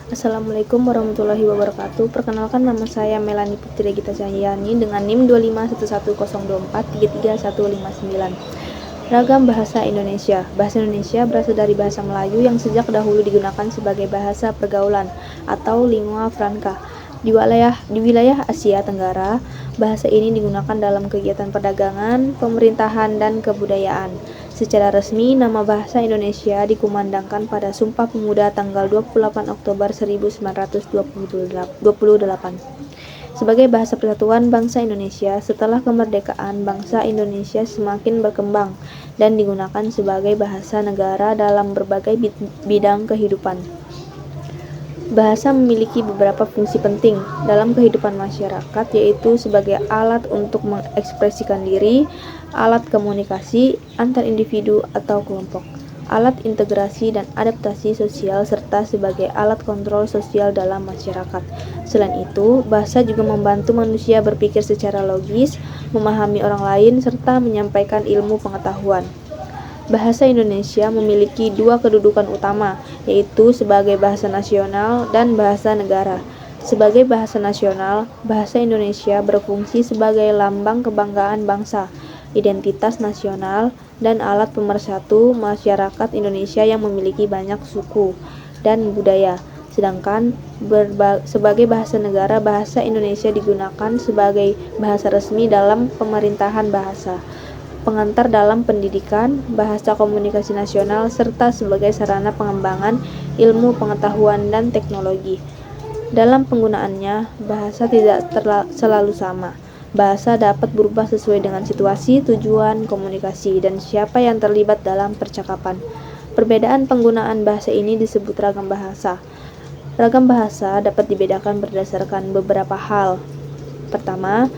Assalamualaikum warahmatullahi wabarakatuh. Perkenalkan, nama saya Melani Putri Gita Cahyani dengan NIM 2511024331159. Ragam bahasa Indonesia. Bahasa Indonesia berasal dari bahasa Melayu yang sejak dahulu digunakan sebagai bahasa pergaulan atau lingua franca. Di wilayah Asia Tenggara, bahasa ini digunakan dalam kegiatan perdagangan, pemerintahan, dan kebudayaan. Secara resmi, nama bahasa Indonesia dikumandangkan pada Sumpah Pemuda tanggal 28 Oktober 1928 sebagai bahasa persatuan bangsa Indonesia. Setelah kemerdekaan, bangsa Indonesia semakin berkembang dan digunakan sebagai bahasa negara dalam berbagai bidang kehidupan. Bahasa memiliki beberapa fungsi penting dalam kehidupan masyarakat, yaitu sebagai alat untuk mengekspresikan diri, alat komunikasi antar individu atau kelompok, alat integrasi dan adaptasi sosial, serta sebagai alat kontrol sosial dalam masyarakat. Selain itu, bahasa juga membantu manusia berpikir secara logis, memahami orang lain, serta menyampaikan ilmu pengetahuan. Bahasa Indonesia memiliki dua kedudukan utama, yaitu sebagai bahasa nasional dan bahasa negara. Sebagai bahasa nasional, bahasa Indonesia berfungsi sebagai lambang kebanggaan bangsa, identitas nasional, dan alat pemersatu masyarakat Indonesia yang memiliki banyak suku dan budaya. Sedangkan sebagai bahasa negara, bahasa Indonesia digunakan sebagai bahasa resmi dalam pemerintahan bahasa, pengantar dalam pendidikan, bahasa komunikasi nasional, serta sebagai sarana pengembangan ilmu pengetahuan dan teknologi. Dalam penggunaannya, bahasa tidak selalu sama. Bahasa dapat berubah sesuai dengan situasi, tujuan komunikasi, dan siapa yang terlibat dalam percakapan. Perbedaan penggunaan bahasa ini disebut ragam bahasa. Ragam bahasa dapat dibedakan berdasarkan beberapa hal. Pertama,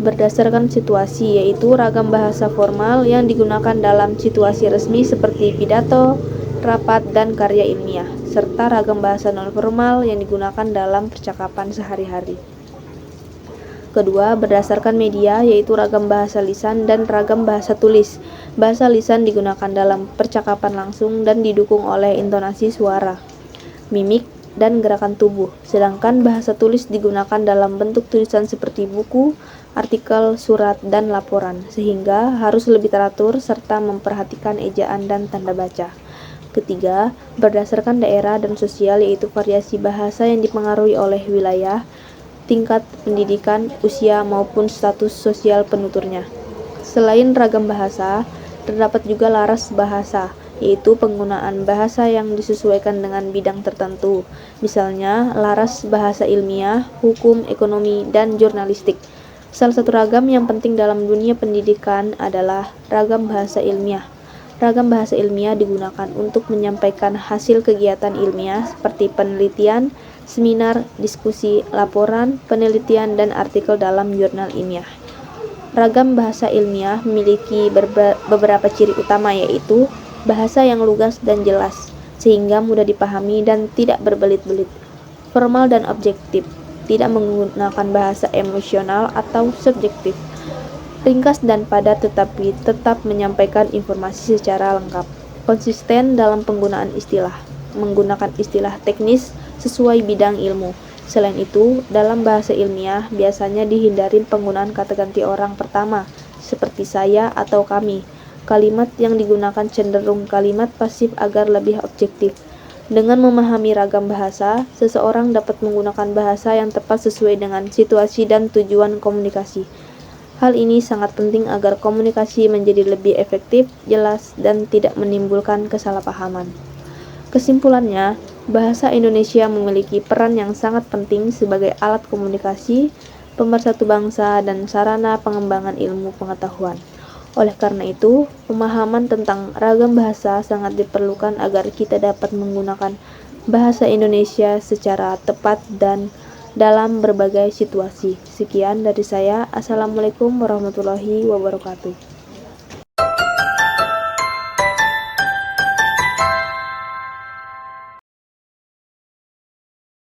berdasarkan situasi, yaitu ragam bahasa formal yang digunakan dalam situasi resmi seperti pidato, rapat, dan karya ilmiah, serta ragam bahasa non-formal yang digunakan dalam percakapan sehari-hari. Kedua, berdasarkan media, yaitu ragam bahasa lisan dan ragam bahasa tulis. Bahasa lisan digunakan dalam percakapan langsung dan didukung oleh intonasi suara, mimik, dan gerakan tubuh, sedangkan bahasa tulis digunakan dalam bentuk tulisan seperti buku, artikel, surat, dan laporan, sehingga harus lebih teratur serta memperhatikan ejaan dan tanda baca. Ketiga, berdasarkan daerah dan sosial, yaitu variasi bahasa yang dipengaruhi oleh wilayah, tingkat pendidikan, usia, maupun status sosial penuturnya. Selain ragam bahasa, terdapat juga laras bahasa, yaitu penggunaan bahasa yang disesuaikan dengan bidang tertentu, misalnya laras bahasa ilmiah, hukum, ekonomi, dan jurnalistik. Salah satu ragam yang penting dalam dunia pendidikan adalah ragam bahasa ilmiah. Ragam bahasa ilmiah digunakan untuk menyampaikan hasil kegiatan ilmiah seperti penelitian, seminar, diskusi, laporan, penelitian, dan artikel dalam jurnal ilmiah. Ragam bahasa ilmiah memiliki beberapa ciri utama, yaitu bahasa yang lugas dan jelas, sehingga mudah dipahami dan tidak berbelit-belit. Formal dan objektif, tidak menggunakan bahasa emosional atau subjektif. Ringkas dan padat tetapi tetap menyampaikan informasi secara lengkap. Konsisten dalam penggunaan istilah, menggunakan istilah teknis sesuai bidang ilmu. Selain itu, dalam bahasa ilmiah biasanya dihindari penggunaan kata ganti orang pertama, seperti saya atau kami. Kalimat yang digunakan cenderung kalimat pasif agar lebih objektif. Dengan memahami ragam bahasa, seseorang dapat menggunakan bahasa yang tepat sesuai dengan situasi dan tujuan komunikasi. Hal ini sangat penting agar komunikasi menjadi lebih efektif, jelas, dan tidak menimbulkan kesalahpahaman. Kesimpulannya, bahasa Indonesia memiliki peran yang sangat penting sebagai alat komunikasi, pemersatu bangsa, dan sarana pengembangan ilmu pengetahuan. Oleh karena itu, pemahaman tentang ragam bahasa sangat diperlukan agar kita dapat menggunakan bahasa Indonesia secara tepat dan dalam berbagai situasi. Sekian dari saya. Assalamualaikum warahmatullahi wabarakatuh.